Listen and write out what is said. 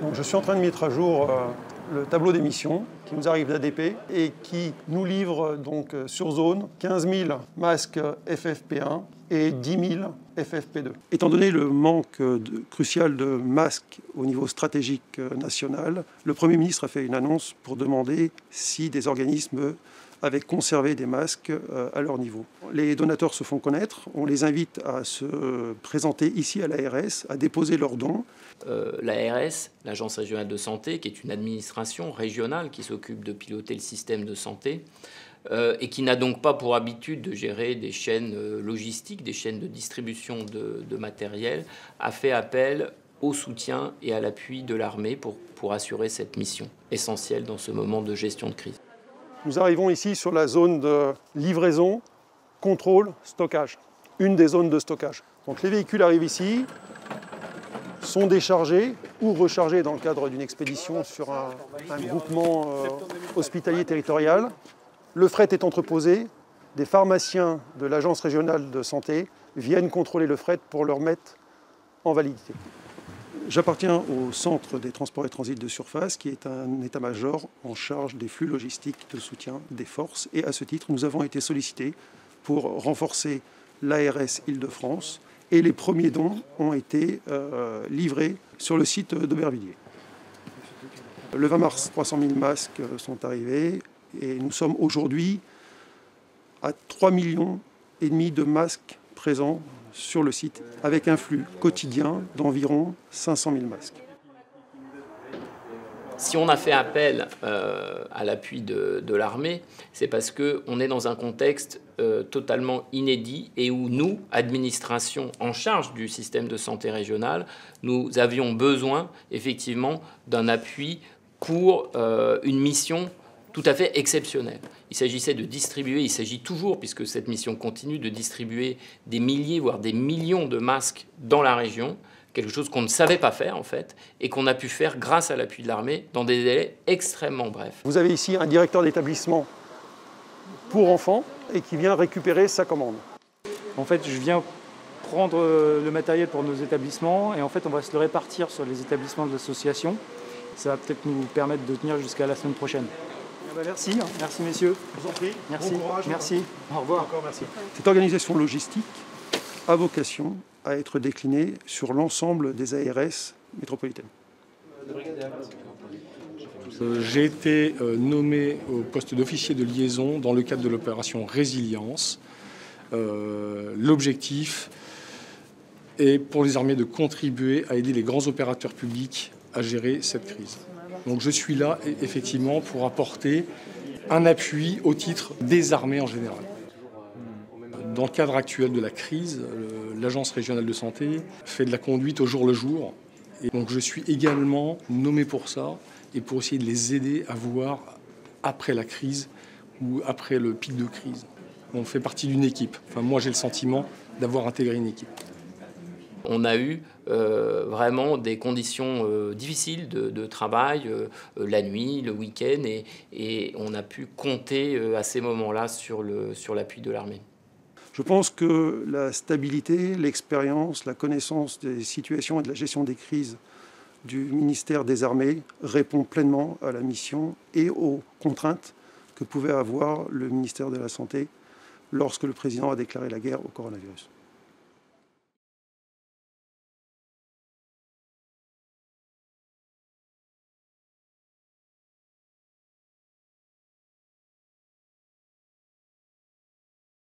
Donc, je suis en train de mettre à jour le tableau d'émission qui nous arrive d'ADP et qui nous livre donc sur zone 15 000 masques FFP1 et 10 000 FFP2. Étant donné le manque crucial de masques au niveau stratégique national, le Premier ministre a fait une annonce pour demander si des organismes avaient conservé des masques à leur niveau. Les donateurs se font connaître, on les invite à se présenter ici à l'ARS, à déposer leurs dons. L'ARS, l'Agence régionale de santé, qui est une administration régionale qui s'occupe de piloter le système de santé, et qui n'a donc pas pour habitude de gérer des chaînes logistiques, des chaînes de distribution de matériel, a fait appel au soutien et à l'appui de l'armée pour assurer cette mission essentielle dans ce moment de gestion de crise. Nous arrivons ici sur la zone de livraison, contrôle, stockage, une des zones de stockage. Donc les véhicules arrivent ici, sont déchargés ou rechargés dans le cadre d'une expédition sur un groupement hospitalier territorial. Le fret est entreposé, des pharmaciens de l'Agence régionale de santé viennent contrôler le fret pour le remettre en validité. J'appartiens au Centre des transports et transits de surface, qui est un état-major en charge des flux logistiques de soutien des forces. Et à ce titre, nous avons été sollicités pour renforcer l'ARS Île-de-France. Et les premiers dons ont été livrés sur le site d'Aubervilliers. Le 20 mars, 300 000 masques sont arrivés. Et nous sommes aujourd'hui à 3,5 millions de masques présents sur le site, avec un flux quotidien d'environ 500 000 masques. Si on a fait appel à l'appui de l'armée, c'est parce qu'on est dans un contexte totalement inédit et où nous, administration en charge du système de santé régional, nous avions besoin effectivement d'un appui pour une mission tout à fait exceptionnelle. Il s'agissait de distribuer, il s'agit toujours, puisque cette mission continue, de distribuer des milliers, voire des millions de masques dans la région, quelque chose qu'on ne savait pas faire en fait, et qu'on a pu faire grâce à l'appui de l'armée dans des délais extrêmement brefs. Vous avez ici un directeur d'établissement pour enfants et qui vient récupérer sa commande. En fait, je viens prendre le matériel pour nos établissements et en fait, on va se le répartir sur les établissements de l'association. Ça va peut-être nous permettre de tenir jusqu'à la semaine prochaine. Merci, merci messieurs. Je vous en prie. Merci, bon courage. merci. Au revoir. Encore merci. Cette organisation logistique a vocation à être déclinée sur l'ensemble des ARS métropolitaines. J'ai été nommé au poste d'officier de liaison dans le cadre de l'opération Résilience. L'objectif est pour les armées de contribuer à aider les grands opérateurs publics à gérer cette crise. Donc je suis là effectivement pour apporter un appui au titre des armées en général. Dans le cadre actuel de la crise, l'Agence régionale de santé fait de la conduite au jour le jour. Et donc je suis également nommé pour ça et pour essayer de les aider à voir après la crise ou après le pic de crise. On fait partie d'une équipe. Enfin, moi j'ai le sentiment d'avoir intégré une équipe. On a eu vraiment des conditions difficiles de travail, la nuit, le week-end, et on a pu compter à ces moments-là sur l'appui de l'armée. Je pense que la stabilité, l'expérience, la connaissance des situations et de la gestion des crises du ministère des Armées répond pleinement à la mission et aux contraintes que pouvait avoir le ministère de la Santé lorsque le président a déclaré la guerre au coronavirus.